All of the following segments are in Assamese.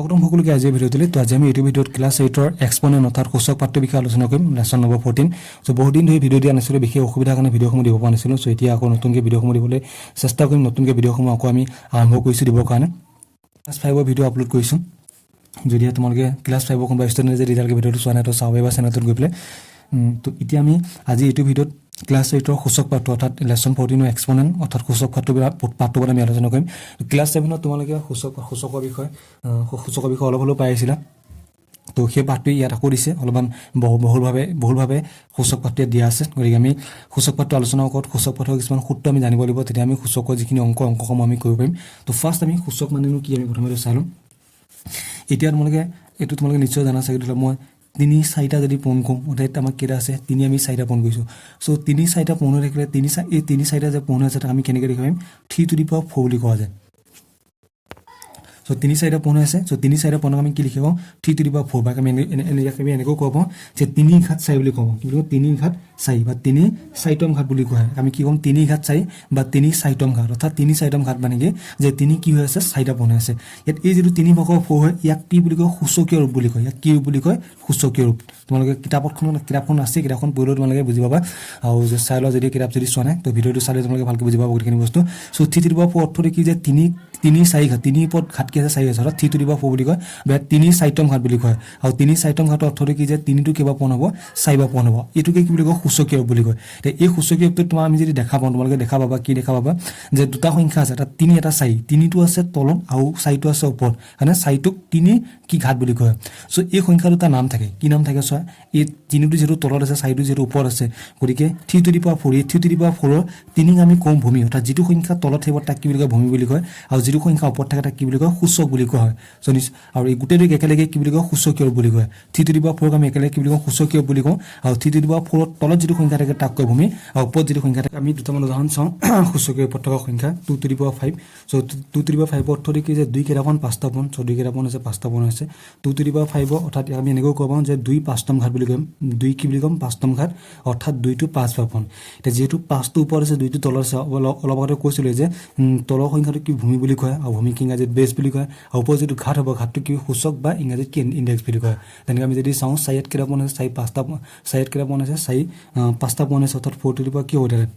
স্বাগতম সকলোকে আজিৰ ভিডিঅ'টোলৈ। তো আজি আমি এইটো ভিডিঅ'ত ক্লাছ 8ৰ এক্সপনেণ্ট অৰ্থাৎ সূচক পাঠটোৰ বিষয়ে আলোচনা কৰিম, লেসন নম্বৰ 14। সো বহুত দিন ধৰি ভিডিঅ' দিয়া নাছিলোঁ, বিশেষ অসুবিধাৰ কাৰণে ভিডিঅ'সমূহ দিব পৰা নাছিলোঁ। সো এতিয়া আকৌ নতুনকৈ ভিডিঅ'সমূহ দিবলৈ চেষ্টা কৰিম। নতুনকৈ ভিডিঅ'সমূহ আকৌ আমি আৰম্ভ কৰিছোঁ দিবৰ কাৰণে। ক্লাছ 5ৰ ভিডিঅ' আপলোড কৰিছোঁ। যদি তোমালোকে ক্লাছ 5ৰ কোনোবা ষ্টুডেণ্টে যদি এতিয়ালৈকে ভিডিঅ'টো চোৱা নাই তো চাব পাৰিবা চেনেলটোত গৈ পেলাই। তো এতিয়া আমি আজি এইটো ভিডিঅ'ত ক্লাছ 8ৰ সূচক পাঠটো অৰ্থাৎ লেসন 14ৰ এক্সপনেণ্ট অৰ্থাৎ সূচক পাঠটো আমি আলোচনা কৰিম। ক্লাছ 7ত তোমালোকে সূচকৰ বিষয়ে অলপ হ'লেও পাই আহিছিলা। তো সেই পাঠটোৱে ইয়াত আকৌ দিছে, অলপমান বহুলভাৱে সূচক পাঠটোৱে দিয়া আছে। গতিকে আমি সূচক পাঠটো আলোচনা কৰোঁ। সূচক পাঠৰ কিছুমান সূত্ৰ আমি জানিব লাগিব, তেতিয়া আমি সূচকৰ যিখিনি অংকসমূহ আমি কৰিব পাৰিম। তো ফাৰ্ষ্ট আমি সূচক মানেনো কি আমি প্ৰথমে চাই ল'ম। এতিয়া তোমালোকে নিশ্চয় জানা চাগে, ধৰি লওক মই 3-4টা যদি পূৰণ কৰোঁ, অৰ্থাৎ আমাক কেইটা আছে 3 আমি 4টা পূৰণ কৰিছোঁ। চ' 3-4টা পূৰণ হৈ থাকিলে এই 3-4টা যে পূৰণ হৈ আছে তাক আমি কেনেকৈ লিখিব পাৰিম, 3 to the power 4 বুলি কোৱা যায়। চ' 3-4টা পূৰণ হৈ আছে। চ' 3-4টা পূৰণক আমি কি লিখিব পাৰোঁ, 3 to the power 4 বা আমি এনেকৈ ক'ব পাৰোঁ যে 3 ঘাত 4 বুলি ক'ব। কি বুলি কওঁ, 3 ঘাত 4 বা 3/4 ঘাত বুলি কোৱা হয়। আমি কি ক'ম, 3 ঘাত 4 বা 3/4 ঘাত, অৰ্থাৎ 3/4 ঘাত মানে কি যে 3 কি হৈ আছে 4টা পূৰণ হৈ আছে। ইয়াত এই যিটো 3/4 হয় ইয়াক কি বুলি কয়, সূচকীয় ৰূপ বুলি কয়। ইয়াক কি ৰূপ বুলি কয়, সূচকীয় ৰূপ। তোমালোকে কিতাপখন আছে, কিতাপখন পঢ়িলেও তোমালোকে বুজি পাবা। আৰু যে চাই লোৱা যদি কিতাপ যদি চোৱা নাই তো ভিডিঅ'টো চালে তোমালোকে ভালকৈ বুজি পাবা গোটেইখিনি বস্তু। চ' 3 to the power 4 অৰ্থটো কি যে 3/4 ঘাত, 3 ওপৰত ঘাত কি আছে 4 আছে, অৰ্থাৎ 3 to the power 4 বুলি কয় বা 3/4 ঘাত বুলি কয়। আৰু 3/4 ঘাতৰ অৰ্থটো কি যে 3টো কেইবাৰ পূৰণ হ'ব, 4বাৰ পূৰণ হ'ব। এইটোকে কি বুলি কয়, সূচকীয় ৰূপ বুলি কয়। এই সূচকীয় ৰূপটোত তোমাৰ আমি যদি দেখা পাওঁ, তোমালোকে দেখা পাবা কি দেখা পাবা যে দুটা সংখ্যা আছে, এটা 3 এটা 4। 3টো আছে তলত আৰু 4টো আছে ওপৰত, মানে 4টোক 3 কি ঘাত বুলি কয়। চ' এই সংখ্যা দুটা নাম থাকে, কি নাম থাকে চোৱা। এই 3টো যিহেতু তলত আছে, 4টো যিহেতু ওপৰত আছে, গতিকে 3 to the power 4, এই 3 to the power 4ৰ 3 আমি কওঁ ভূমি, অৰ্থাৎ যিটো সংখ্যা তলত থাকিব তাক কি বুলি কয়, ভূমি বুলি কয়। আৰু যিটো সংখ্যা ওপৰত থাকে তাক কি বুলি কয়, সূচক বুলি কোৱা হয়। আৰু এই গোটেইটোক একেলগে কি বুলি কয়, সূচকীয় ৰূপ বুলি কয়। 3 to the power 4ক আমি একেলগে কি বুলি কওঁ, সূচকীয় ৰূপ বুলি কওঁ। আৰু 3 to the power 4ৰ তলত যিটো সংখ্যা থাকে তাক কয় ভূমি, আৰু ওপৰত যিটো সংখ্যা থাকে, আমি দুটামান উদাহৰণ চাওঁ সূচকীয় ৰূপত থকা সংখ্যা। 2 to the power 5। So' 2 to the power 5ৰ অৰ্থটো কি যে 2 কেইটামান 5টা পূৰণ। চ' 2 কেইটামান আছে 5টা পূৰণ হৈছে 2 to the power 5ৰ, অৰ্থাৎ আমি এনেকৈ ক'ব পাৰোঁ যে 2/5 ঘাত বুলি ক'ম। 2 কি বুলি ক'ম, 5ম ঘাত, অৰ্থাৎ 2টো 5বাৰ পূৰণ। এতিয়া যিহেতু 5টো ওপৰত আছে 2টো তলত আছে, অলপ আগতে কৈছিলোঁ যে তলৰ সংখ্যাটো কি ভূমি বুলি কয়, আৰু ভূমিক ইংৰাজীত বেছ বুলি কয়। আৰু ওপৰত যিটো ঘাত হ'ব, ঘাতটো কি সূচক বা ইংৰাজীত কি ইণ্ডেক্স বুলি কয়। তেনেকৈ আমি যদি চাওঁ 4 কেইটা পূৰণ আছে, 4 কেইটা পূৰণ আছে, 4 5টা পূৰণ আছে, অৰ্থাৎ 4 to the power কি হ'ব থাকে,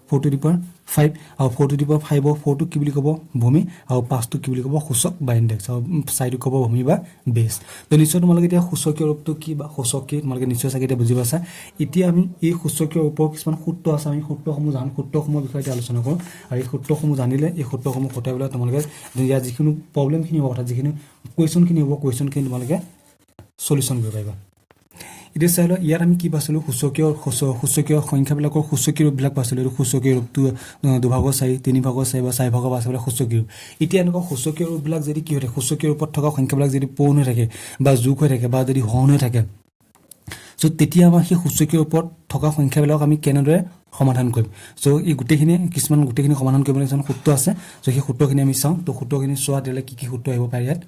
4 to the power 5। আৰু 4 to the power 5ৰ 4টো কি বুলি ক'ব, ভূমি, আৰু 5টো কি বুলি ক'ব, সূচক বা ইণ্ডেক্স, আৰু 4টো ক'ব ভূমি বা বেছ। তো নিশ্চয় তোমালোকে এতিয়া সূচকীয় ৰূপটো কি বা সূচক কি তোমালোকে নিশ্চয় চাগে এতিয়া বুজি পাইছা। এতিয়া আমি এই সূচকীয় ৰূপৰ কিছুমান সূত্ৰ আছে, আমি সূত্ৰসমূহ জানো, সূত্ৰসমূহৰ বিষয়ে এতিয়া আলোচনা কৰোঁ। আৰু এই সূত্ৰসমূহ জানিলে এই সূত্ৰসমূহ কটাই পেলাই তোমালোকে ইয়াৰ যিখিনি প্ৰব্লেমখিনি হ'ব, অৰ্থাৎ যিখিনি কুৱেশ্যনখিনি হ'ব, কুৱেশ্যনখিনি তোমালোকে চলিউশ্যন কৰিব পাৰিবা। এতিয়া চাই লওঁ, ইয়াত আমি কি পাইছিলোঁ, সূচকীয় সংখ্যাবিলাকৰ সূচকীয় ৰূপবিলাক পাইছিলোঁ। এইটো সূচকীয় ৰূপটো 2/4, 3/4 বা 4/5 সূচকীয় ৰূপ। এতিয়া এনেকুৱা সূচকীয় ৰূপবিলাক যদি কি হৈ থাকে, সূচকীয় ৰূপত থকা সংখ্যাবিলাক যদি পূৰণ হৈ থাকে বা যোগ হৈ থাকে বা যদি হৰণ হৈ থাকে, চ' তেতিয়া আমাৰ সেই সূচকীয় ৰূপত থকা সংখ্যাবিলাক আমি কেনেদৰে সমাধান কৰিম। চ' এই গোটেইখিনি সমাধান কৰিবলৈ কিছুমান সূত্ৰ আছে। চ' সেই সূত্ৰখিনি আমি চাওঁ। তো সূত্ৰখিনি চোৱা তেতিয়াহ'লে কি সূত্ৰ আহিব পাৰে ইয়াত।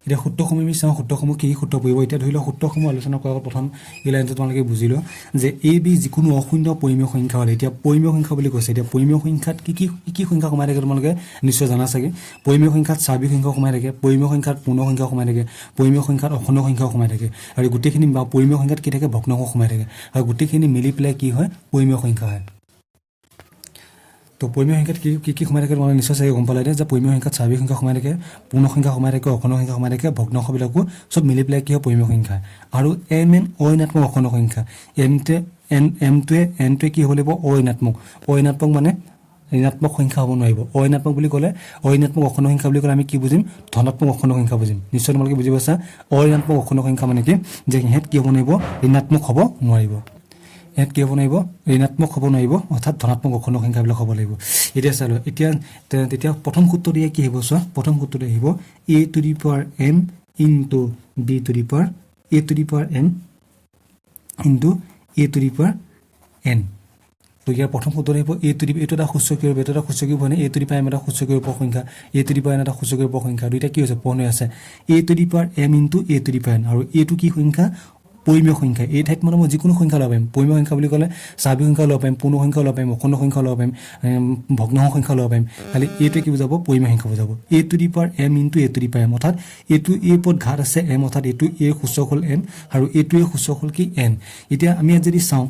এতিয়া সূত্ৰসমূহ আমি চাওঁ, সূত্ৰসমূহ কি সূত্ৰ পৰিব। এতিয়া ধৰি লওক সূত্ৰসমূহ আলোচনা কৰাৰ প্ৰথম এই লাইনটো তোমালোকে বুজি লওঁ যে এই বি যিকোনো অশূন্য পৰিমেয় সংখ্যা হ'লে, এতিয়া পৰিমেয় সংখ্যা বুলি কৈছে, এতিয়া পৰিমেয় সংখ্যাত কি সংখ্যা সোমাই থাকে তোমালোকে নিশ্চয় জানা চাগে। পৰিমেয় সংখ্যাত স্বাভাৱিক সংখ্যা সোমাই থাকে, পৰিমেয় সংখ্যাত পূৰ্ণ সংখ্যা সোমাই থাকে, পৰিমেয় সংখ্যাত অখণ্ড সংখ্যা সোমাই থাকে, আৰু গোটেইখিনি বা পৰিমেয় সংখ্যাত কি থাকে, ভগ্নাংশ সোমাই থাকে, আৰু গোটেইখিনি মিলি পেলাই কি হয়, পৰিমেয় সংখ্যা হয়। তো পৰিমেয় সংখ্যাত কি সোমাই থাকে তোমালোকে নিশ্চয় চাগে গম পালে যে পৰিমেয় সংখ্যাত স্বাভাৱিক সংখ্যা সোমাই থাকে, পূৰ্ণ সংখ্যা সোমাই থাকে, অখণ্ড সংখ্যা সোমাই থাকে, ভগ্নাংশবিলাকো চব মিলি পেলাই কি হয়, পৰিমেয় সংখ্যা। আৰু অঋণাত্মক অখণ্ড সংখ্যা, এনটোৱে কি হ'ব লাগিব, অঋণাত্মক মানে ঋণাত্মক সংখ্যা হ'ব নোৱাৰিব। অঋণাত্মক বুলি ক'লে, অঋণাত্মক অখণ্ড সংখ্যা বুলি ক'লে আমি কি বুজিম, ধনাত্মক অখণ্ড সংখ্যা বুজিম। নিশ্চয় তোমালোকে বুজি পাইছা। অঋণাত্মক অখণ্ড সংখ্যা মানে কি যে সিহঁত কি হ'ব নোৱাৰিব, ঋণাত্মক হ'ব নোৱাৰিব। ইয়াত কি হ'ব নোৱাৰিব, ঋণাত্মক হ'ব নোৱাৰিব, অৰ্থাৎ ধনাত্মক অখণ্ড সংখ্যাবিলাক হ'ব লাগিব। এতিয়া চাই লওঁ, তেতিয়া প্ৰথম সূত্ৰটো কি আহিব চোৱা। প্ৰথম সূত্ৰটো আহিব a to the power m into b to the power a to the power m into a to the power n। তো ইয়াৰ প্ৰথম সূত্ৰটো আহিব এইটো এটা সূচকীয় ৰূপ, এটা সূচকীয় ৰূপ, a to the power m এটা সূচকীয় ৰূপৰ সংখ্যা, a to the power n এটা সূচকীয় ৰূপৰ সংখ্যা, দুইটা কি হৈছে পূৰণ হৈ আছে। a to the power m into a to the power n, আৰু এইটো কি সংখ্যা, পৰিমেয় সংখ্যা এই ঠাইত মানে মই যিকোনো সংখ্যা ল'ব পাৰিম পৰিমেয় সংখ্যা বুলি ক'লে স্বাভাৱিক সংখ্যা ল'ব পাৰিম পূৰ্ণ সংখ্যা ল'ব পাৰিম অখণ্ড সংখ্যা ল'ব পাৰিম ভগ্নাংশ সংখ্যা ল'ব পাৰিম খালি এইটোৱে কি বুজাব পৰিমেয় সংখ্যা বুজাব a to the power m into a to the power m অৰ্থাৎ এইটো a পদ ঘাত আছে m অৰ্থাৎ এইটো a সূচক হ'ল m আৰু এইটো a সূচক হ'ল কি n এতিয়া আমি যদি চাওঁ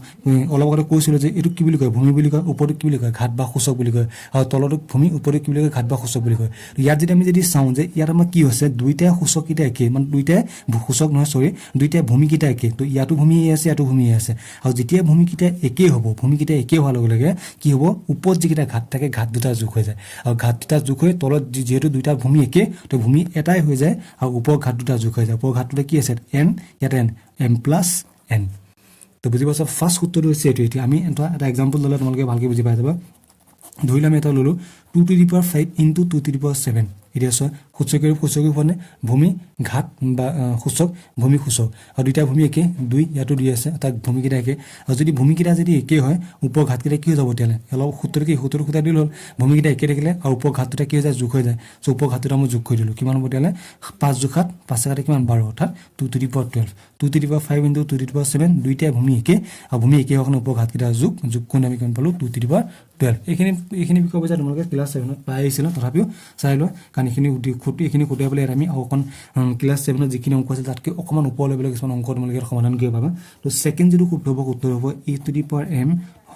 অলপ আগতে কৈছিলোঁ যে এইটো কি বুলি কয় ভূমি বুলি কয় ওপৰটো কি বুলি কয় ঘাত বা সূচক বুলি কয় আৰু তলটো ভূমি ওপৰটো কি বুলি কয় ঘাত বা সূচক বুলি কয় ইয়াত যদি আমি যদি চাওঁ যে ইয়াত আমাৰ কি হৈছে দুইটা সূচক কিটা একে মানে দুইটা সূচক নহয় সৰি দুইটা ভূমি কিটা একে তো ইয়াতো ভূমি আছে ইয়াতো ভূমি আছে আৰু যেতিয়া ভূমি কিটা একে হ'ব ভূমি কিটা একে হোৱাৰ লগে লগে কি হ'ব ওপৰত যিকেইটা ঘাত থাকে ঘাত দুটা যোগ হৈ যায় আৰু ঘাত দুটা যোগ হৈ তলত যেহেতু দুইটা ভূমি একে তো ভূমি এটাই হৈ যায় আৰু ওপৰ ঘাত দুটা যোগ হৈ যায় ওপৰ ঘাত দুটা কি আছে n ইয়াত m plus n তো বুজি পাইছা ফাৰ্ষ্ট সূত্ৰটো হৈছে এইটো এতিয়া আমি এটা এক্সাম্পল ল'লে তোমালোকে ভালকৈ বুজি পাই যাবা ধৰিলে আমি এটা ল'লো 2 to the power 5 into 2 to the power 7 এতিয়া চোৱা সূচকৰ মানে ভূমি ঘাত বা সূচক ভূমি সূচক আৰু দুইটা ভূমি একে 2 ইয়াতো 2 আছে তাক ভূমি কিটা একে আৰু যদি ভূমি কিটা যদি একে হয় ওপৰ ঘাত কিটা কি হৈ যাব তেলে অলপ সূত্ৰৰ খুঁটা দিল হ'ল ভূমি কিটা একে থাকিলে আৰু ওপৰ ঘাত দুটা কি হৈ যায় যোগ হৈ যায় সো ওপৰ ঘাত দুটা মই যোগ কৰি দিলোঁ কিমান হ'ব তেলে 5 যোগ 7 5 কাটে কিমান 12 অৰ্থাৎ 2 to the power 12 2 to the power 5 into 2 to the power 7 দুইটা ভূমি একে আৰু ভূমি একে হোৱাৰ কাৰণে ওপৰ ঘাত কিটা যোগ কৰি আমি কিমান পালোঁ 2 to the power 12 এইখিনি বিষয় বুজা তোমালোকে ক্লাছ 7 ত পাই আহিছিল তথাপিও চাই লোৱা কাৰণ এইখিনি খুঁটিয়াই পেলাই আমি অকণ ক্লাছ 7 ত যিখিনি অংক আছিল তাতকৈ অকণমান ওপৰ লেভেলৰ কিছুমান অংক তোমালোকে সমাধান কৰিব পাবা তো সেকেন্ড যিটো উত্তৰ হ'ব a to the power m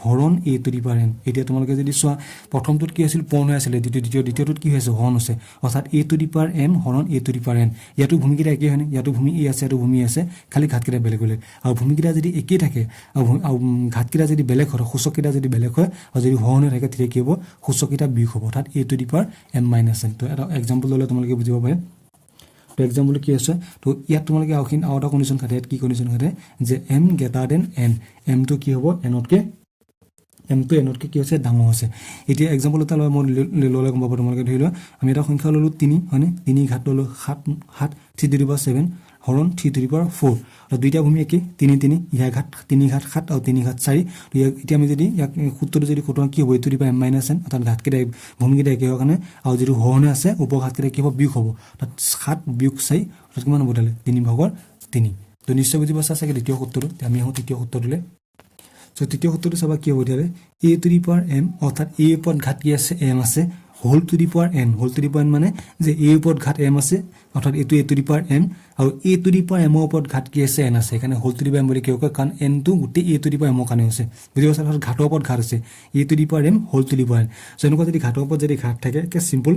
হৰণ a to the power n এতিয়া তোমালোকে যদি চোৱা প্ৰথমটোত কি আছিল পূৰ্ণ আছিল দ্বিতীয়টোত কি হৈছে হৰণ আছে অৰ্থাৎ a to the power m হৰণ a to the power n ইয়াতো ভূমিকেইটা একে হয়নে ইয়াতো ভূমি a আছে ইয়াতো ভূমি আছে খালি ঘাতকেইটা বেলেগ বেলেগ আৰু ভূমিকেইটা যদি একে থাকে আৰু ঘাতকেইটা যদি বেলেগ হয় সূচককেইটা যদি বেলেগ হয় আৰু যদি হৰণ হৈ থাকে তেতিয়া কি হ'ব সূচককেইটা বিয়োগ হ'ব অৰ্থাৎ a to the power m minus n তো এটা এক্সাম্পল ল'লে তোমালোকে বুজিব পাৰে তো এক্সাম্পল কি আছে তো ইয়াত তোমালোকে আৰু এটা কণ্ডিশ্যন খাটে কি কণ্ডিশ্যন খাটে যে m greater than n m তো কি হ'ব n তকৈ m to n তকৈ কি হৈছে ডাঙৰ হৈছে এতিয়া এক্সাম্পল এটা লৈ মই ল'লে গম পাব তোমালোকে ধৰি লোৱা আমি এটা সংখ্যা ল'লোঁ 3 হয়নে 3 ঘাত ল'লোঁ 7 3 to the power 7 হৰণ 3 to the power 4 আৰু দুইটা ভূমি একে 3 ইয়াৰ ঘাত 3 ঘাত 7 আৰু 3 ঘাত 4 তো এতিয়া আমি যদি ইয়াক সূত্ৰটো যদি কোটো কি হ'ব a to the power m minus n অৰ্থাৎ ঘাতকেইটা ভূমিকেইটা একে হোৱাৰ কাৰণে আৰু যিটো হৰণ আছে ওপৰ ঘাতকেইটা কি হ'ব বিয়োগ হ'ব অৰ্থাৎ 7 বিয়োগ 4 অৰ্থাৎ কিমান হ'ব তালে 3/3 তো নিশ্চয় বুজি পাইছা চাগে দ্বিতীয় সূত্ৰটো আমি আহোঁ তৃতীয় সূত্ৰটোলৈ সো তৃতীয় সূত্ৰটো চাবা কি হ'ব তালে a to the power m অৰ্থাৎ a ওপৰত ঘাত কি আছে m আছে whole to the power n whole to the power মানে যে a ওপৰত ঘাত m আছে অৰ্থাৎ এইটো a to the power m আৰু a to the power m ওপৰত ঘাত কি আছে n আছে কাৰণে whole to the power m বুলি কিয় কয় কাৰণ n টো গোটেই a to the power m কাৰণে আছে বুজি পাইছা অৰ্থাৎ ঘাতৰ ওপৰত ঘাত আছে a to the power m whole to the power n so এনেকুৱা যদি ঘাতৰ ওপৰত যদি ঘাত থাকে কে সিম্পল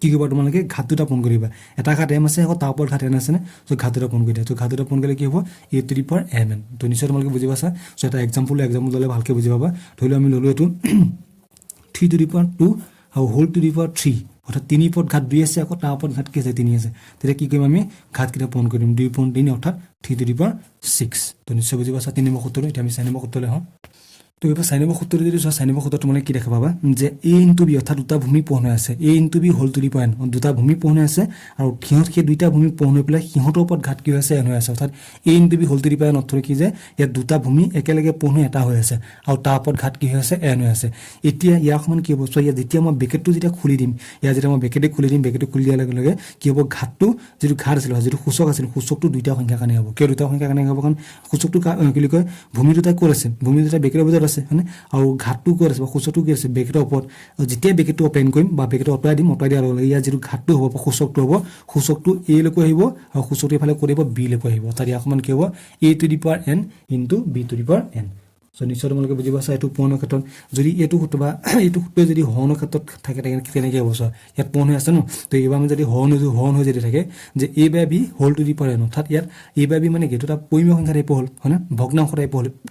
কি কৰিব তোমালোকে ঘাত দুটা পূৰণ কৰিবা এটা ঘাত m আছে আকৌ তাৰ ওপৰত ঘাত n আছে না সো ঘাত দুটা পূৰণ কৰি দিয়া তো ঘাত দুটা পূৰণ কৰিলে কি হ'ব a to the power m n তো নিশ্চয় তোমালোকে বুজি পাইছা সো এটা এক্সাম্পল ল'লে ভালকৈ বুজি পাবা ধৰি লওঁ আমি ল'লো এইটো 3 to the power 2 আৰু হোল টু দি পাৱাৰ 3 অৰ্থাৎ 3 ওপৰত ঘাত 2 আছে আকৌ তাৰ ওপৰত ঘাত কি আছে 3 আছে তেতিয়া কি কৰিম আমি ঘাত কিটা পূৰণ কৰিম 2.3 অৰ্থাৎ 3 to the power 6 তো নিশ্চয় বুজি পাইছা 3 নম্বৰ সূত্ৰটো এতিয়া আমি 4 নম্বৰ সূত্ৰলৈ আহোঁ তো এবাৰ 4 নম্বৰ সূত্ৰটো যদি চোৱা 4 নম্বৰ সূত্ৰত তোমালোকে কি দেখা পাবা যে a into b অৰ্থাৎ দুটা ভূমি পূৰণ হৈ আছে a into b whole to the power n দুটা ভূমি পূৰণ হৈ আছে আৰু সেই দুইটা ভূমি পূৰণ হৈ পেলাই সিহঁতৰ ওপৰত ঘাত কি হৈ আছে n হৈ আছে অৰ্থাৎ a into b whole to the power n অৰ্থ কি যে ইয়াত দুটা ভূমি একেলগে পূৰণ হৈ এটা হৈ আছে আৰু তাৰ ওপৰত ঘাত কি হৈ আছে n হৈ আছে এতিয়া ইয়াৰ সমান কি হ'ব চোৱা ইয়াত যেতিয়া মই ব্ৰেকেটটো যেতিয়া খুলি দিম ইয়াত যেতিয়া মই ব্ৰেকেটটো খুলি দিয়াৰ লগে লগে কি হ'ব ঘাতটো যিটো ঘাত আছিল যিটো সূচক আছিল সূচকটো দুইটা সংখ্যা কাৰণে হ'ব কিয় দুইটা সংখ্যা কাৰণে হ'ব কাৰণ সূচকটো কি বুলি কয় ভূমি দুটা ক'ত আছে ভূমি দুটা ব্ৰেকেটৰ ভিতৰত আছে হয়নে আৰু ঘাতটো ক'ত আছে বা সূচকটো কি আছে ব্ৰেকেটৰ ওপৰত যেতিয়া ব্ৰেকেটটো অপেন কৰিম বা ব্ৰেকেটটো অতৰাই দিয়াৰ লগে লগে ইয়াৰ যিটো ঘাতটো হ'ব বা সূচকটো হ'ব সূচকটো a লৈকে আহিব আৰু সূচকটো এফালে কৰি দিব b লৈকে আহিব তাৰ ইয়াৰ সমান কি হ'ব a to the power n into b to the power n so নিশ্চয় তোমালোকে বুজি পাইছা এইটো পূৰণৰ ক্ষেত্ৰত যদি এইটো সূত্ৰ বা এইটো সূত্ৰ যদি হৰণৰ ক্ষেত্ৰত থাকে কেনেকৈ হ'ব চোৱা ইয়াত পূৰণ হৈ আছে ন তো এইবাৰ আমি যদি হৰণ হৈ যদি থাকে যে a by b whole to the power n অৰ্থাৎ ইয়াত a by b মানে কি এইটো এটা পৰিমেয় সংখ্যা টাইপৰ হ'ল হয়নে ভগ্নাংশ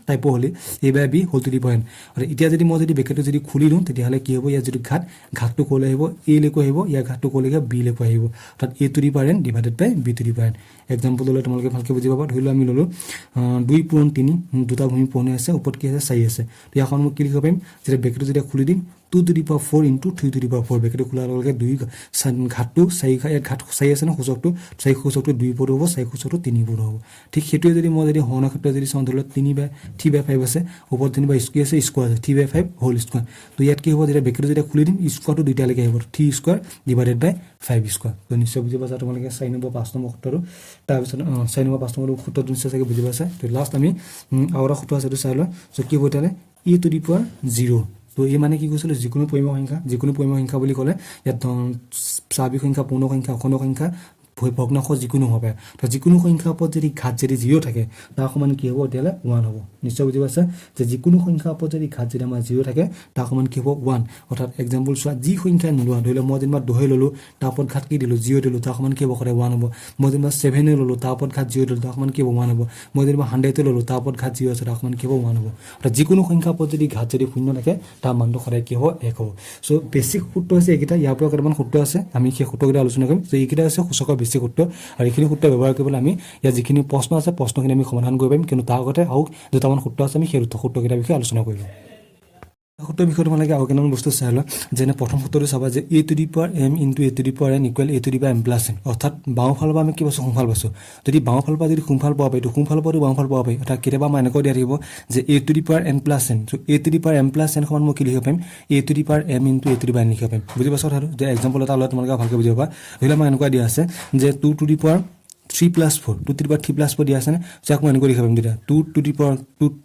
টাইপৰ হ'লে a by b whole to the power n আৰু এতিয়া যদি মই যদি ব্ৰেকেটটো যদি খুলি দিওঁ তেতিয়াহ'লে কি হ'ব ইয়াত যিটো ঘাতটো ক'লৈ আহিব a লৈকে আহিব ইয়াৰ ঘাতটো ক'লৈকে b লৈকে আহিব অৰ্থাৎ a to the power n divided by b to the power n example ল'লে তোমালোকে ভালকৈ বুজি পাবা ধৰি লোৱা আমি ল'লো 2 পূৰণ 3 দুটা ভূমি পূৰণ হৈ আছে ওপৰত কি আছে 4 আছে তো ইয়াখন মই কি লিখিব পাৰিম যেতিয়া ব্ৰেকেটটো যেতিয়া খুলি দিম 2 to the power 4 into 3 to the power 4 bracket খোলাৰ লগে লগে 2 ঘাতটো 4 ইয়াত ঘাত 4 আছে না সূচকটো 4 সূচকটো 2 পৰ হ'ব 4 সূচকটো 3 পৰ হ'ব ঠিক হেতুৱে যদি মই যদি হৰণৰ ক্ষেত্ৰত যদি চাওঁ ধৰি লওক 3/5 আছে ওপৰত যেনিবা স্কয়াৰ আছে স্কয়াৰ আছে 3/5 হোল স্কয়াৰ তো ইয়াত কি হ'ব যেতিয়া ব্ৰেকেট যেতিয়া খুলি দিম স্কয়াৰটো দুইটা লৈকে আহিব 3 স্কয়াৰ ডিভাইডেড বাই 5 স্কয়াৰ তো নিশ্চয় বুজি পাইছা তোমালোকে 4 নম্বৰ 5 নম্বৰ সূত্ৰটো তাৰ পিছত 4 নম্বৰ 5 নম্বৰ সূত্ৰটো নিশ্চয় চাগে বুজি পাইছা তো লাষ্ট আমি আৰু সূত্ৰ আছে তো চাই লওঁ সো কি হ'ব তেলে e to the power 0 তো এই মানে কি কৈছিল যিকোনো পৰিমাণ সংখ্যা বুলি ক'লে ইয়াত স্বাভাৱিক সংখ্যা পূৰ্ণ সংখ্যা অখণ্ড সংখ্যা ভগ্নাংশ যিকোনো হবে তো যিকোনো সংখ্যাৰ ওপৰত যদি ঘাত যদি 0 থাকে তাৰ সমান কি হ'ব তেলে 1 হ'ব নিশ্চয় বুজি পাইছা যে যিকোনো সংখ্যাৰ ওপৰত যদি ঘাত যদি আমাৰ 0 থাকে তাৰ সমান কি হ'ব 1 অৰ্থাৎ এক্সাম্পল চোৱা যি সংখ্যা নোলোৱা ধৰি লওক মই যেনিবা 2 ললো তাৰ ওপৰত ঘাত কি দিলো 0 দিলো তাৰ সমান কি হ'ব কৰে 1 হ'ব মই যেনিবা 7 ললো তাৰ ওপৰত ঘাত 0 দিলো তাৰ সমান কি হ'ব 1 হ'ব মই যেনিবা 100 ললো তাৰ ওপৰত ঘাত 0 আছে তাৰ সমান কি হ'ব 1 হ'ব অৰ্থাৎ যিকোনো সংখ্যাৰ ওপৰত যদি ঘাত যদি শূন্য থাকে তাৰ মানটো সদায় কি হ'ব 1 হ'ব সো বেসিক সূত্ৰ আছে এইকেইটা ইয়াৰ পৰা কেইটামান সূত্ৰ আছে আমি সেই সূত্ৰকেইটা আলোচনা কৰিম যে এইকেইটা আছে সূচকৰ বেসিক সূত্ৰ আৰু এইখিনি সূত্ৰ ব্যৱহাৰ কৰিবলৈ আমি ইয়াৰ যিখিনি প্ৰশ্ন আছে প্ৰশ্নখিনি আমি সমাধান কৰিব পাৰিম কিন্তু তাৰ আগতে আৰু দুটামান সূত্ৰ আছে আমি সেই সূত্ৰকেইটাৰ বিষয়ে আলোচনা কৰিম সূত্ৰ বিষয়ে তোমালোকে আৰু কেইটামান বস্তু চাই লোৱা যেনে প্ৰথম সূত্ৰটো চাবা যে a to the power m into a to the power n equal a to the power m plus n অৰ্থাৎ বাওঁফালৰ পৰা আমি কি পাইছো সোঁফাল পাইছো যদি বাওঁফালৰ পৰা যদি সোঁফাল পাব পাৰি তো সোঁফালৰ পৰা বাওঁফাল পাব পাৰি অৰ্থাৎ কেতিয়াবা মই এনেকৈ দিয়া থাকিব যে a to the power n plus n so a to the power m plus n সমান মই কি লিখিব পাৰিম a to the power m into a to the power n লিখিব পাৰিম বুজি পাইছা আৰু যে এক্সাম্পল এটা লৈ তোমালোকে ভালকৈ বুজি পাবা ধৰিলে মই এনেকৈ দিয়া আছে যে 2 to the power 3 plus 4 2 to the power 3 plus 4 দিয়া আছে না যাক মই এনেকৈ লিখিব পাৰিম দিটা 2 to the power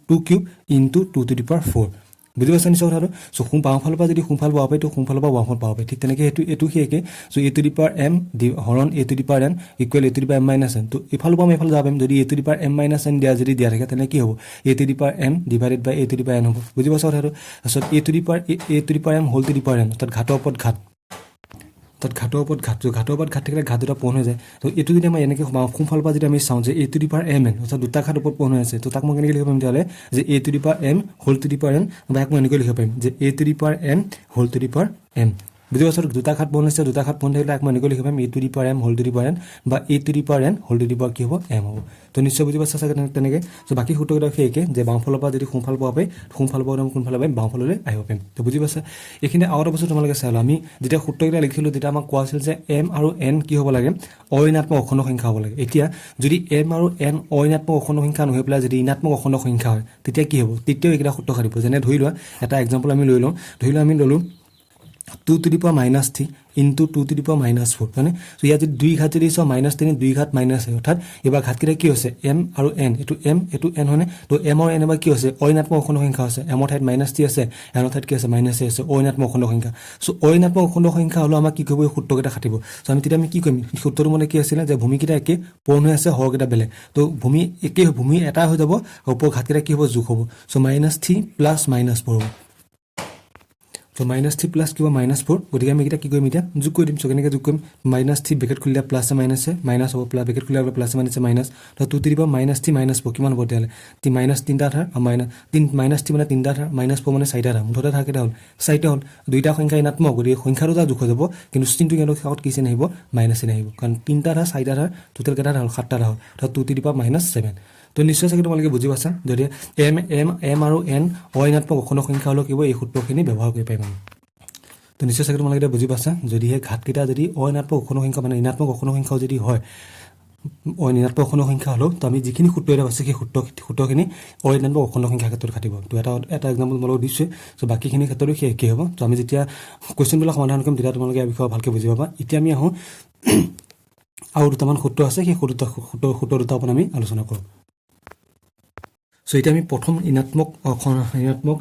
2 cube into 2 to the power 4 বুজি পাইছা নিশ্চয় আৰু সো বাওঁফালৰ পৰা যদি সোঁফাল পাব পাৰি তো সোঁফালৰ পৰা বাওঁফাল পাব পাৰি ঠিক তেনেকৈ এটো কি একে so a to the power m হৰণ a to the power n equal a to the power m minus n তো ইফালৰ পৰা ইফাল যাব পাৰিম যদি a to the power m minus n দিয়া থাকে তেনে কি হ'ব a to the power m divided by a to the power n হ'ব বুজি পাইছা আৰু তাৰপিছত a to the power m whole to the power n অৰ্থাৎ ঘাতৰ ওপৰত ঘাত তাত ঘাতৰ ওপৰত ঘাত থাকিলে ঘাত দুটা পূৰণ হৈ যায় তো এটো যদি মই এনেকৈ সোঁফালৰ পৰা যদি আমি চাওঁ যে a to the power m n অৰ্থাৎ দুটা ঘাত ওপৰত পূৰণ হৈ আছে তো তাক মই কেনেকৈ লিখিব পাৰিম তেতিয়াহ'লে যে a to the power m whole to the power n বা মই এনেকৈ লিখিব পাৰিম যে a to the power m whole to the power m বুজি পাইছা দুটা ঘাত পূৰণ হৈছে দুটা ঘাত পূৰণ থাকিলে মই এনেকৈ লিখিব পাৰিম a to the power m whole to the power n বা a to the power n whole to the power কি হ'ব m হ'ব তো নিশ্চয় বুজি পাইছা চাগে তেনেকৈ তো বাকী সূত্ৰকেইটা সেইকে যে বাওঁফালৰ পৰা যদি সোঁফাল পাব পাৰি সোঁফালৰ পৰা কোনফালে পাৰিম বাওঁফাললৈ আহিব পাৰিম তো বুজি পাইছা এইখিনি আৰু এটা বস্তু তোমালোকে চাই লোৱা আমি যেতিয়া সূত্ৰকেইটা লিখিলোঁ তেতিয়া আমাক কোৱা আছিল যে m আৰু n কি হ'ব লাগে অঋণাত্মক অখণ্ড সংখ্যা হ'ব লাগে এতিয়া যদি m আৰু n অঋণাত্মক অখণ্ড সংখ্যা নহৈ পেলাই যদি ঋণাত্মক অখণ্ড সংখ্যা হয় তেতিয়া কি হ'ব তেতিয়াও এইকেইটা সূত্ৰ খাটিব যেনে ধৰি লোৱা এটা এক্সাম্পল আমি লৈ লওঁ ধৰি লোৱা আমি ল'লোঁ 2 to the power minus 3 into 2 to the power minus 4 মানে সো ইয়াত যদি 2 ঘাত যদি চাও minus 3 2 ঘাত minus হয় অৰ্থাৎ এবাৰ ঘাত কেইটা কি হৈছে m আৰু n এটো m এটো n হয়নে তো m আৰু n এবাৰ কি হৈছে অঋণাত্মক অখণ্ড সংখ্যা আছে m ঠাইত -3 আছে n ঠাইত কি আছে -a আছে অঋণাত্মক অখণ্ড সংখ্যা সো অঋণাত্মক অখণ্ড সংখ্যা হলো আমাক কি কৰিব সূত্ৰকেইটা খাটিব সো আমি তেতিয়া আমি কি কৰিম সূত্ৰটো মানে কি আছিল যে ভূমিকেইটা একে পূৰণ হৈ আছে হৰকেইটা বেলেগ তো ভূমি একে ভূমি এটা হৈ যাব ওপৰ ঘাতকেইটা কি হ'ব যোগ হ'ব সো -3 প্লাস -4 হ'ব তো -3 প্লাস কিবা -4 গতিকে আমি এটা কি কৰিম এতিয়া যোগ কৰি দিম সো কেনেকৈ যোগ কৰিম -3 ব্ৰেকেট খুলিলে প্লাস মাইনাস মাইনাস হ'ব প্লাস ব্ৰেকেট খুলিলে প্লাস মাইনাস মাইনাস তো 2 to the power -3 -4 কিমান হ'ব তেতিয়াহ'লে 3 আধাৰ -3 মানে 3 আধাৰ -4 মানে 4 আধাৰ মুঠতে থাকে হ'ল 4টা হ'ল দুইটা সংখ্যা ঋণাত্মক গতিকে সংখ্যা দুটা যোগ হৈ যাব কিন্তু চিহ্নটো কেনেকৈ কাষত কি চিহ্ন আহিব মাইনাস চিহ্ন আহিব কাৰণ 3টা আধাৰ 4টা আধাৰ টোটাল কেইটা হ'ল 7টা আধাৰ তো 2 to the power -7 তো নিশ্চয় চাগে তোমালোকে বুজি পাইছা যদি m আৰু n অঋণাত্মক অখণ্ড সংখ্যা হ'লে কিবা এই সূত্ৰখিনি ব্যৱহাৰ কৰিব পাৰিম তো নিশ্চয় চাগে তোমালোকে বুজি পাইছা যদি এই ঘাতকেইটা যদি অঋণাত্মক অখণ্ড সংখ্যা মানে ঋণাত্মক অখণ্ড সংখ্যাও যদি হয় ঋণাত্মক অখণ্ড সংখ্যা হ'লেও তো আমি যিখিনি সূত্ৰ এটা আছে সেই সূত্ৰখিনি অঋণাত্মক অখণ্ড সংখ্যাৰ ক্ষেত্ৰত খাটিব তো এটা এক্সাম্পল তোমালোকক দিছোঁ তো বাকীখিনি ক্ষেত্ৰতো সেই একেই হ'ব তো আমি যেতিয়া কুৱেশ্যনবিলাক সমাধান কৰিম তেতিয়া তোমালোকে এই বিষয়ে ভালকৈ বুজি পাবা এতিয়া আমি আহোঁ আৰু দুটামান সূত্ৰ আছে সেই সূত্ৰ দুটা ওপৰত আমি আলোচনা কৰোঁ সো এতিয়া আমি প্ৰথম ঋণাত্মক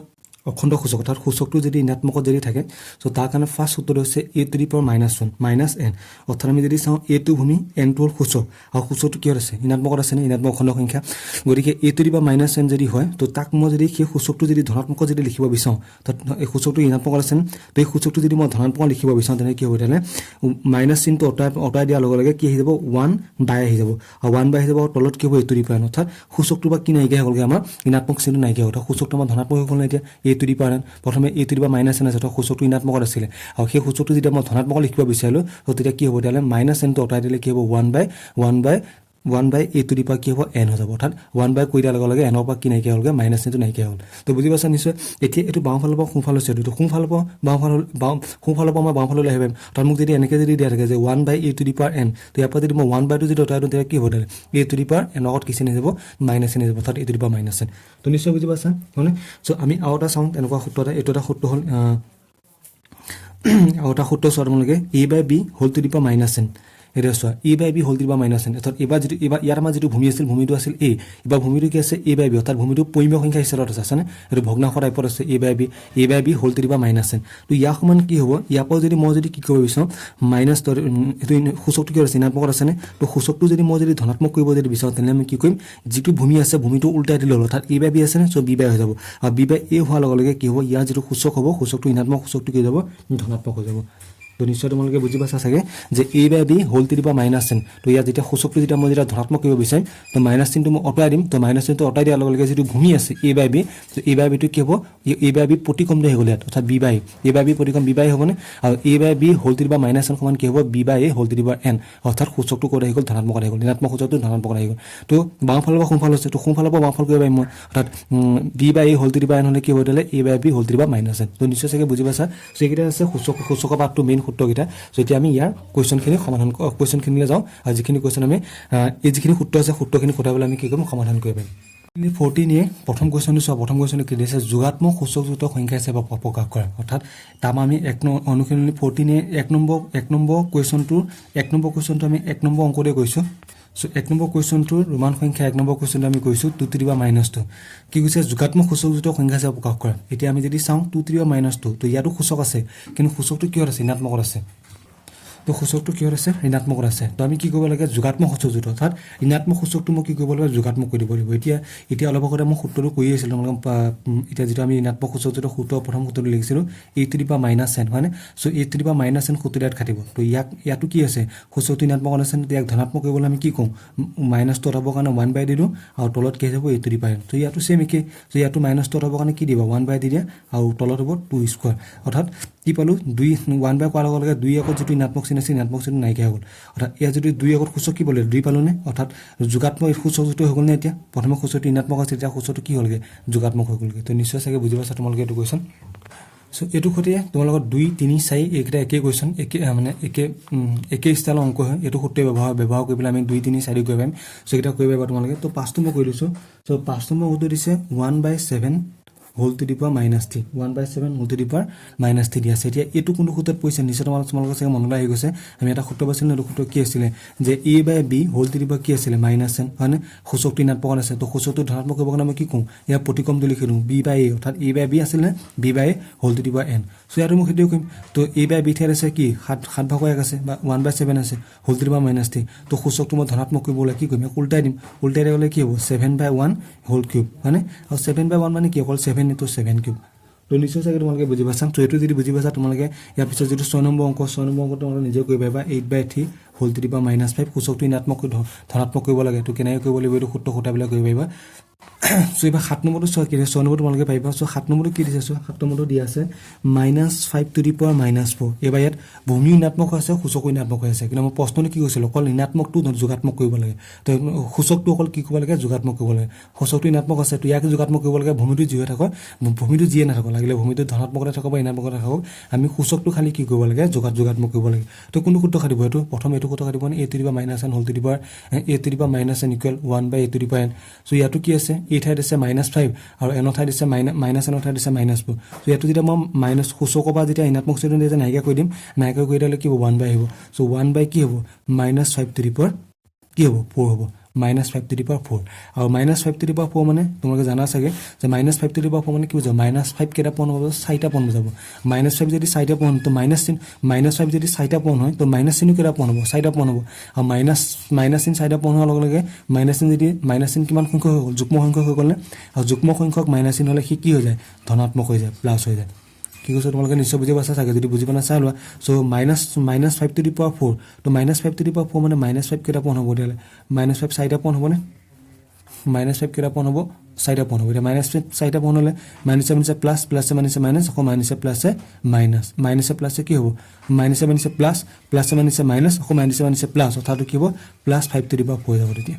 অখণ্ড সূচক অৰ্থাৎ সূচকটো যদি ঋণাত্মকত যদি থাকে সো তাৰ কাৰণে ফাৰ্ষ্ট সূত্ৰটো হৈছে a to the power -1 - n অৰ্থাৎ আমি যদি চাওঁ a টো ভূমি n টো হ'ল সূচক আৰু সূচকটো কিহত আছে ঋণাত্মকত আছে নে ঋণাত্মক অখণ্ড সংখ্যা গতিকে a to the power -n যদি হয় তো তাক মই যদি সেই সূচকটো যদি ধনাত্মক যদি লিখিব বিচাৰোঁ তো এই সূচকটো ঋণাত্মকত আছে তো এই সূচকটো যদি মই ধনাত্মক লিখিব বিচাৰোঁ তেনে কি হ'ব তেনে মাইনাছ চিনটো অঁতাই দিয়াৰ লগে লগে কি আহি যাব 1 বাই আহি যাব আৰু 1 বাই আহি যাব তলত কি হ'ব a to the power অৰ্থাৎ সূচকটো বা কি নাইকিয়া হ'লগৈ আমাৰ ঋণাত্মক চিহ্ন নাইকিয়া হ'ল সূচকটো আমাৰ ধনাত্মক হৈ গ'ল না এতিয়া a to the power n প্ৰথমে a to the power -n আছে তো সূচকটো ঋণাত্মকত আছিলে আৰু সেই সূচকটো যেতিয়া মই ধনাত্মক লিখিব বিচাৰিলোঁ তো তেতিয়া কি হ'ব তেতিয়াহ'লে -n টো অঁতাই দিলে কি হ'ব 1 বাই 1 বাই a টু দি পাৱাৰ কি হ'ব n হৈ যাব অৰ্থাৎ 1 বাই কৈ দিয়াৰ লগে লগে n ৰ পৰা কি নাইকিয়া হ'লগৈ মাইনাছ চিনটো নাইকিয়া হ'ল তো বুজি পাইছা নিশ্চয় এতিয়া এইটো বাওঁফালৰ পৰা সোঁফাল হৈছে এইটো সোঁফালৰ পৰা সোঁফালৰ পৰা মই বাওঁফাললৈ আহিব পাৰিম তাত মোক যদি এনেকৈ যদি দিয়া থাকে যে 1 বাই a to the power n তো ইয়াৰ পৰা যদি মই 1 বাই টো যদি অঁতৰাই দিওঁ তেতিয়া কি হ'ব তাৰে a to the power n লগত কি চিন হৈ যাব মাইনাছ চিন হৈ যাব অৰ্থাৎ a to the power minus চিন তো নিশ্চয় বুজি পাইছা হয়নে চ' আমি আৰু এটা চাওঁ তেনেকুৱা সূত্ৰ এটা এইটো এটা সূত্ৰ হ'ল আৰু এটা সূত্ৰ চোৱা তোমালোকে a by b whole to the power minus চিন এটা চোৱা a by b whole to the power minus চিন অৰ্থাৎ এবাৰ ইয়াৰ আমাৰ যিটো ভূমি আছিল ভূমিটো আছিল a এবাৰ ভূমিটো কি আছে a বাই b অৰ্থাৎ ভূমিটো পৰিমেয় সংখ্যা হিচাপত আছে না এইটো ভগ্নাংশ টাইপত আছে a by b whole to the power minus চিন তো ইয়াৰ সমান কি হ'ব ইয়াৰ পৰা যদি মই যদি কি কৰিব বিচাৰোঁ মাইনাছ এইটো সূচকটো কি আছে ঋণাত্মকত আছেনে তো সূচকটো যদি মই যদি ধনাত্মক কৰিব যদি বিচাৰোঁ তেনেহ'লে আমি কি কৰিম যিটো ভূমি আছে ভূমিটো উল্টাই দিলে হ'ল অৰ্থাৎ a বাই b আছে নে চ' b বাই হৈ যাব আৰু b বাই a হোৱাৰ লগে লগে কি হ'ব ইয়াৰ যিটো সূচক হ'ব সূচকটো ঋণাত্মক সূচকটো কি হৈ যাব ধনাত্মক হৈ যাব তো নিশ্চয় তোমালোকে বুজি পাইছা চাগে যে a by b whole to the power minus চিন তো ইয়াত যেতিয়া সূচকটো যেতিয়া মই যেতিয়া ধনাত্মক কৰিব বিচাৰিম তো মাইনাছ চিনটো মই অঁতৰাই দিম তো মাইনাছ চিনটো অঁতৰাই দিয়াৰ লগে লগে যিটো ভূমি আছে a বাই b তো a বাই bটো কি হ'ব a বাই b প্ৰতিকমটো হৈ গ'ল ইয়াত অৰ্থাৎ b by a by b প্ৰতিকম b বাই হ'বনে আৰু a by b whole to the power minus চিন সমান কি হ'ব b by a whole to the power n অৰ্থাৎ সূচকটো ক'ত আহি গ'ল ধনাত্মক আহি গ'ল ঋণাত্মক সূচকটো ধনাত্মক আহি গ'ল তো বাওঁফালৰ পৰা সোঁফাল হৈছে তো সোঁফালৰ পৰা বাওঁফাল কৰিব পাৰিম মই অৰ্থাৎ b by a whole to the power n হ'লে কি হ'ব তেতিয়াহ'লে a by b whole to the power minus n তো নিশ্চয় চাগে বুজি পাইছা চ' এইকেইটা আছে সূচকৰ পাঠটো মেইন সূত্ৰকেইটা এতিয়া আমি ইয়াৰ কুৱেশ্যনখিনি সমাধান কুৱেশ্যনখিনিলৈ যাওঁ আৰু যিখিনি কুৱেশ্যন আমি এই যিখিনি সূত্ৰ আছে সূত্ৰখিনি খটাবলৈ আমি কি কৰিম সমাধান কৰিব পাৰিম 14 প্ৰথম কুৱেশ্যনটো চোৱা প্ৰথম কুৱেশ্যনটো কি দিছে যোগাত্মক সূচকযুক্ত সংখ্যা হিচাপে প্ৰকাশ কৰা অৰ্থাৎ তাৰ আমি অনুশীলনী 14 এক নম্বৰ কুৱেশ্যনটো আমি 1 নম্বৰ অংকতে কৈছোঁ চ' 1 নম্বৰ কুৱেশ্যনটোৰ ৰোমান সংখ্যা 1 নম্বৰ কুৱেশ্যনটো আমি কৈছোঁ 2 টু দি পাৱাৰ -2 কি কৈছে যোগাত্মক সূচকযুক্ত সংখ্যা হিচাপে প্ৰকাশ কৰা এতিয়া আমি যদি চাওঁ 2 টু দি পাৱাৰ -2 তো ইয়াতো সূচক আছে কিন্তু সূচকটো কিহত আছে ঋণাত্মকত আছে তো সূচকটো কিহত আছে ঋণাত্মকত আছে তো আমি কি কৰিব লাগে যোগাত্মক সূচকযুক্ত অৰ্থাৎ ঋণাত্মক সূচকটো মই কি কৰিব লাগিব যোগাত্মক কৰি দিব লাগিব এতিয়া অলপ আগতে মই সূত্ৰটো কৈ আছিলোঁ তোমালোকে এতিয়া যিটো আমি ঋণাত্মক সূচকযুক্ত সূত্ৰ প্ৰথম সূত্ৰটো লিখিছিলোঁ a to the power -n হয়নে চ' a to the power -n সূত্ৰটো ইয়াত খাটিব তো ইয়াতো কি আছে সূচকটো ঋণাত্মকত আছে ইয়াক ধনাত্মক কৰিবলৈ আমি কি কওঁ মাইনাছটো আঁতৰাবৰ কাৰণে 1 বাই দি দিওঁ আৰু তলত কি যাব a to the power n তো ইয়াতো চেম একে চ' ইয়াতো মাইনাছটো আঁতৰাবৰ কাৰণে কি দিবা 1 বাই দি দিয়া আৰু তলত হ'ব 2 স্কোৱাৰ অৰ্থাৎ কি পালোঁ 1 বাই কোৱাৰ লগে লগে 2 আগত যিটো ঋণাত্মক চিন আছে ঋণাত্মক চিনটো নাইকিয়া হৈ গ'ল অৰ্থাৎ ইয়াত যদি 2 আগত সূচক কি পালোঁ 2 পালোঁ নে অৰ্থাৎ যোগাত্মক সূচকযুক্ত হৈ গ'ল নে এতিয়া প্ৰথমে সূচকটো ঋণাত্মক আছিল এতিয়া সূচকটো কি হ'লগৈ যোগাত্মক হৈ গ'লগৈ তো নিশ্চয় চাগে বুজি পাইছা তোমালোকে এইটো কুৱেশ্যন চ' এইটো সৈতে তোমালোকৰ 2 3 4 এইকেইটা একেই কুৱেশ্যন একে ষ্টাইলৰ অংক হয় এইটো সূত্ৰে ব্যৱহাৰ কৰি পেলাই আমি 2 3 4 কৰিব পাৰিম চ' এইকেইটা কৰিব পাৰিবা তোমালোকে তো 5 নম্বৰ কৰি দিছোঁ চ' 5 নম্বৰ সূত্ৰ দিছে 1/7 whole to the power -3 1/7 whole to the power -3 দিয়া আছে এতিয়া এইটো কোনটো সূত্ৰত পৰিছে নিশ্চয় তোমালোকৰ চাগে মনলৈ আহি গৈছে আমি এটা সূত্ৰ পাইছিলোঁ এইটো সূত্ৰ কি আছিলে যে a by b whole to the power কি আছিলে -n হয়নে সূচকটো ঋণাত্মক আছে তো সূচকটো ধনাত্মক কৰিবৰ কাৰণে আমি কি কওঁ ইয়াৰ প্ৰতিক্ৰমটো লিখি দিওঁ b বাই a অৰ্থাৎ a বাই b আছিলে b by a whole to the power n so' ইয়াতো মই সেইটোৱে কৰিম তো a বাই b ঠাইত আছে কি 7/1 আছে বা 1/7 আছে হোল টু দি পাৱাৰ -3 তো সূচকটো মই ধনাত্মক কৰিবলৈ কি কৰিম উল্টাই দিম উল্টাই দিলে কি হ'ব 7/1 হোল কিউব হয়নে আৰু 7/1 মানে কি অকল 7 into 7 কিউব তো নিশ্চয় চাগে তোমালোকে বুজি পাইছা তো এইটো যদি বুজি পাইছা তোমালোকে ইয়াৰ পিছত যিটো 6 নম্বৰ অংক তোমালোকে নিজে কৰিব পাৰিবা 8/3 হোল টু দি পাৱাৰ -5 সূচকটো ঋণাত্মক ধনাত্মক কৰিব লাগে তো কেনেকৈ কৰিব লাগিব এইটো সূত্ৰ খটাবলৈ কৰিব পাৰিবা চ' এইবাৰ 7 নম্বৰটো চোৱা কি 6 নম্বৰটো তোমালোকে পাৰিবা চ' 7 নম্বৰটো কি দিছে চোৱা 7 নম্বৰটো দিয়া আছে -5 টু দি পাৱাৰ -4 এইবাৰ ইয়াত ভূমি ঋণাত্মক হৈ আছে সূচক ঋণাত্মক হৈ আছে কিন্তু মই প্ৰশ্নটো কি কৈছিলোঁ অকল ঋণাত্মকটো যোগাত্মক কৰিব লাগে তো সূচকটো অকল কি কৰিব লাগে যোগাত্মক কৰিব লাগে সূচকটো ঋণাত্মক আছে তো ইয়াক যোগাত্মক কৰিব লাগে ভূমিটো যি হৈ থাকক ভূমিটো যিয়ে নাথাকক লাগিলে ভূমিটো ধনাত্মকতে থাকক বা ঋণাত্মকতে থাকক আমি সূচকটো খালি কি কৰিব লাগে যোগাত্মক কৰিব লাগে তো কোনটো সূত্ৰ খাটিব এইটো প্ৰথম এইটো সূত্ৰ খাটিব a to the power -n whole to the power a to the power -n equal 1/a to the power n so' ইয়াতো কি আছে a ঠাইত আছে -5 আৰু n ঠাইত দিছে -n ঠাইত দিছে -4 চ' ইয়াতো যেতিয়া মই মাইনাছ সূচকৰ পৰা যেতিয়া ঋণাত্মক চিনটো দিয়ে নাইকিয়া কৰি দিম নাইকিয়া কৰি দিলে কি হ'ব 1/, আহিব চ' 1/, কি হ'ব -5 টু দি পাৱাৰ কি হ'ব 4 হ'ব -5 টু দি পাৱাৰ 4 আৰু -5 টু দি পাৱাৰ 4 মানে তোমালোকে জানা চাগে যে -5 টু দি পাৱাৰ 4 মানে কি বুজাব -5 কেইটা পূৰণ হ'ব 4টা পূৰণ বুজাব -5 যদি 4টা পূৰণ তো -5 যদি 4টা পূৰণ হয় তো -চিনো কেইটা পূৰণ হ'ব 4টা পূৰণ হ'ব আৰু -চিন 4টা পূৰণ হোৱাৰ লগে লগে -চিন যদি -চিন কিমান সংখ্যক হৈ গ'ল যুগ্ম সংখ্যক হৈ গ'লে আৰু যুগ্ম সংখ্যক -চিন হ'লে সি কি হৈ যায় ধনাত্মক হৈ যায় প্লাছ হৈ যায় কি কৈছে তোমালোকে নিশ্চয় বুজি পাইছা চাগে যদি বুজি পোৱা নাই চাই লোৱা চ' -5 টু দি পাৱাৰ 4 তো -5 টু দি পাৱাৰ 4 মানে -5 কেইটা পূৰণ হ'ব তেতিয়াহ'লে -5 4টা পূৰণ হ'বনে -5 কেইটা পূৰণ হ'ব চাৰিটা পূৰণ হ'ব এতিয়া মাইনাছ চাৰিটা পূৰণ হ'লে মাইনাছে মাইনাছে প্লাছ প্লাছে মাইনাছে মাইনাছ আকৌ মাইনাছে প্লাছে মাইনাছ মাইনাছে প্লাছে কি হ'ব মাইনাছে মাইনাছে প্লাছ প্লাছে মাইনাছে মাইনাছ আকৌ মাইনাছে মাইনাছে প্লাছ অৰ্থাৎ কি হ'ব প্লাছ 5 টু দি পাৱাৰ 4 যাব তেতিয়া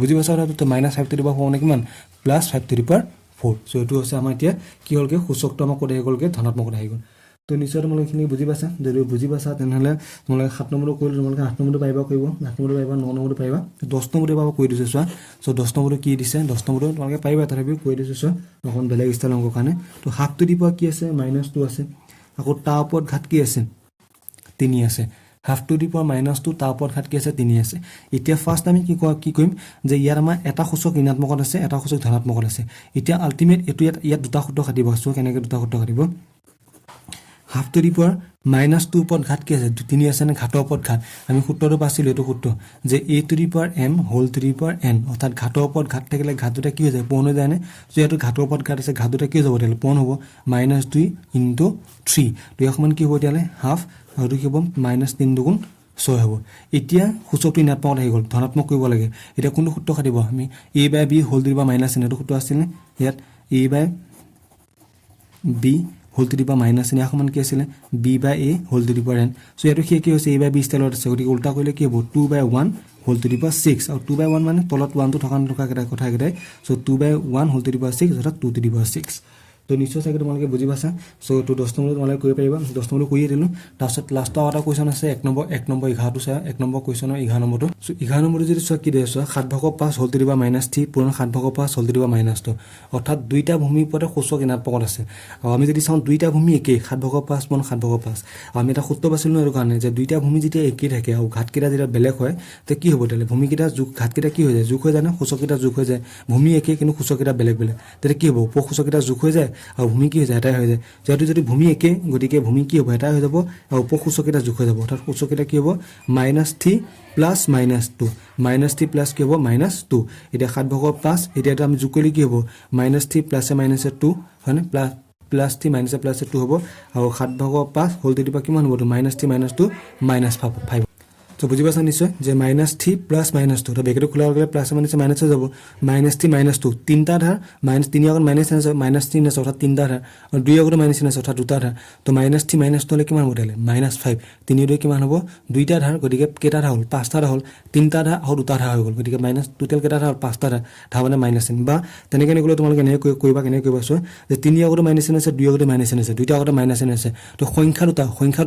বুজি পাইছা কথাটো মাইনাছ 5 টু দি পাৱাৰ 4 মানে কিমান plus 5 two the power 4 so এইটো হৈছে আমাৰ এতিয়া কি হ'লগে সূচকটো আমাৰ ক'ত আহি গ'লগে ধনাত্মকত আহি গ'ল তো নিশ্চয় তোমালোকে এইখিনি বুজি পাইছা যদি বুজি পাইছা তেনেহ'লে তোমালোকে 7 নম্বৰটো কৰিলে তোমালোকে 8 নম্বৰটো পাৰিবা কৰিব 8 নম্বৰটো পাৰিবা 9 নম্বৰটো পাৰিবা 10 নম্বৰটো পাবা কৈ দিছো চোৱা সো 10 নম্বৰটো কি দিছে 10 নম্বৰটো তোমালোকে পাৰিবা তথাপিও কৈ দিছো চোৱা অকণ বেলেগ ষ্টাইল অংকৰ কাৰণে তো হাফ টু দি পাৱাৰ কি আছে -2 আছে আকৌ তাৰ ওপৰত ঘাত কি আছে 3 আছে হাফ টু দি পাৱাৰ -2 তাৰ ওপৰত ঘাত কি আছে 3 আছে এতিয়া ফাৰ্স্ট আমি কি কৰিম যে ইয়াৰ আমাৰ এটা সূচক ঋণাত্মকত আছে এটা সূচক ধনাত্মকত আছে এতিয়া আলটিমেট এটো ইয়াত দুটা সূত্ৰ কাটিব সো কেনেকৈ দুটা সূত্ৰ কাটিব হাফ টু দি পাৱাৰ -2 ওপৰত ঘাত কি আছে 3 আছে নে ঘাতৰ ওপৰত ঘাত আমি সূত্ৰটো পাইছিলো এটো সূত্ৰ যে a to the power m whole to the power n অৰ্থাৎ ঘাতৰ ওপৰত ঘাত থাকিলে ঘাত দুটা কি হৈ যায় পূৰণ হৈ যায় নে সো এটো ঘাতৰ ওপৰত ঘাত আছে ঘাত দুটা কি হৈ যাব তেল পূৰণ হ'ব -2 * 3 তো ইয়াক মান কি হ'ব তেলে হাফ আৰু কি হ'ব -3 দুগুণ 6 হ'ব এতিয়া সূচকটো ঋণাত্মকত আহি গ'ল ধনাত্মক কৰিব লাগে এতিয়া কোনটো সূত্ৰ কাটিব আমি a by b whole to the power -n এটো সূত্ৰ আছিল নে ইয়াত a by b whole to the power -n ইয়াক মান কি আছিল b by a whole to the power n so এটো কি হৈছে a বাই b ষ্টাইলত আছে গতি উল্টা কৰিলে কি হ'ব 2 by 1 whole to the power 6 আৰু 2 বাই 1 মানে তলত 1 টো থকা কথা কেইটাই so 2 by 1 whole to the power 6 অৰ্থাৎ 2 টু দি পাৱাৰ 6 তো নিশ্চয় চাগে তোমালোকে বুজি পাইছা সো তো 10 নম্বৰ তোমালোকে কৰিব পাৰিবা 10 নম্বৰ কৰিয়ে দিলো তাৰপিছত লাষ্টৰ এটা কোৱেশ্চন আছে 1 নম্বৰ 11 টো চাই 1 নম্বৰ কোৱেশ্চনৰ 11 নম্বৰটো সো 11 নম্বৰটো যদি চোৱা কি দিছে 7/5 হোল টু দি পাৱাৰ -3 পূৰণ 7/5 হোল টু দি পাৱাৰ -2 অৰ্থাৎ দুইটা ভূমিৰ ওপৰতে সূচক ঋণাত্মকত আছে আৰু আমি যদি চাওঁ দুইটা ভূমি একে 7/5 পূৰণ 7/5 আমি এটা সূত্ৰ পাইছিলো এৰ কাৰণে যে দুইটা ভূমি যেতিয়া একে থাকে আৰু ঘাত কেইটা যেতিয়া বেলেগ হয় তে কি হ'ব তেলে ভূমি কেইটা যোগ ঘাত কেইটা কি হৈ যায় যোগ হৈ যায় না সূচক কেইটা যোগ হৈ যায় ভূমি একে কিন্তু সূচক কেইটা বেলেগ বেলেগ তেলে কি হ'ব উপ সূচক কেইটা যোগ হৈ যায় আৰু ভূমি কি হৈ যায় এটাই হৈ যায় যেহেতু যদি ভূমি একে গতিকে ভূমি কি হ'ব এটাই হৈ যাব আৰু উপ সূচক কেইটা যোগ হৈ যাব অৰ্থাৎ সূচক কেইটা কি হ'ব -3 প্লাস -2 -3 প্লাস কি হ'ব -2 এতিয়া 7/5 এতিয়া আমি যোগ কৰিলে কি হ'ব -3 প্লাস -2 হয়নে প্লাস 3 মাইনাস প্লাস 2 হ'ব আৰু 7/5 হোল টু দি পাৱাৰ কিমান হ'ব তো -3 -2 -5 তো বুজি পাইছা নিশ্চয় যে -3 প্লাস -2 তো বেকেটো খোলা গলে প্লাস মাইনাস মাইনাস হৈ যাব -3 -2 তিনটা ধাৰ -3 আগত -3 আছে অৰ্থাৎ তিনটা ধাৰ আৰু 2 আগত -3 আছে অৰ্থাৎ দুটা ধাৰ তো -3 -2 হলে কিমান হ'ব তেলে -5 3 2 কিমান হ'ব দুইটা ধাৰ গতিকে কেইটা ধাৰ হ'ল পাঁচটা ধাৰ হ'ল তিনটা ধাৰ আৰু দুটা ধাৰ হৈ গ'ল গতিকে মাইনাস টোটাল কেইটা ধাৰ পাঁচটা ধাৰ ধাৰ মানে -3 বা তেনেকৈ নকলে তোমালোকে কেনেকৈ কৰিবা চোৱা যে 3 আগত -3 আছে 2 আগত -3 আছে দুইটা আগত -3 আছে তো সংখ্যা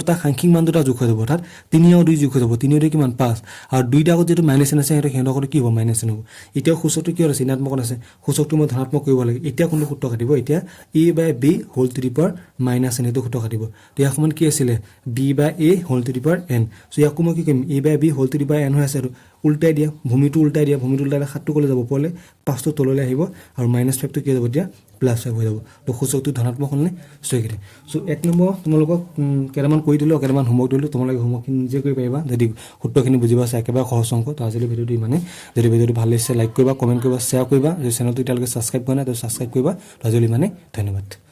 দুটা সাংখ্যিক মান দুটা যোগ হৈ যাব অৰ্থাৎ 3 আৰু 2 যোগ হৈ যাব 3 2 কিমান 5 আৰু দুইটা আগত যেটো -n আছে হেটো হেনকৰ কি হ'ব -n হ'ব এতিয়া সূচকটো কি আছে ঋণাত্মক আছে সূচকটো মই ধনাত্মক কৰিব লাগে এতিয়া কোনটো সূত্ৰ কাটিব এতিয়া a by b whole to the power -n এটো সূত্ৰ কাটিব তো ইয়াক সমান কি আছিল b by a whole to the power n so ইয়াক মই কি কৰিম a by b whole to the power n হৈ আছে আৰু উল্টাই দিয়া ভূমিটো উল্টাই দিয়া ভূমিটো উল্টালে 7 টো কলে যাব পলে 5 টো তললৈ আহিব আৰু -5 টো কি যাব দিয়া +5 হৈ যাব তো সূচকটো ধনাত্মক হ'লনে সৈকিতে সো 1 নম্বৰ তোমালোকক কেৰামান কৰি দিলো কেৰামান হোমৱৰ্ক দিলো তোমালোকে হোমৱৰ্ক নিজে কৰি পাৰিবা যদি সূত্ৰখিনি বুজি পাইছা একেবাৰে সহজ অংক তো আজিলৈ ভিডিওটো ইমানে যদি ভিডিওটো ভাল লাগিছে লাইক কৰিবা কমেন্ট কৰিবা শেয়াৰ কৰিবা যদি চেনেলটো এতিয়ালৈকে সাবস্ক্ৰাইব কৰা নাই তো সাবস্ক্ৰাইব কৰিবা তো আজিলৈ ইমানে ধন্যবাদ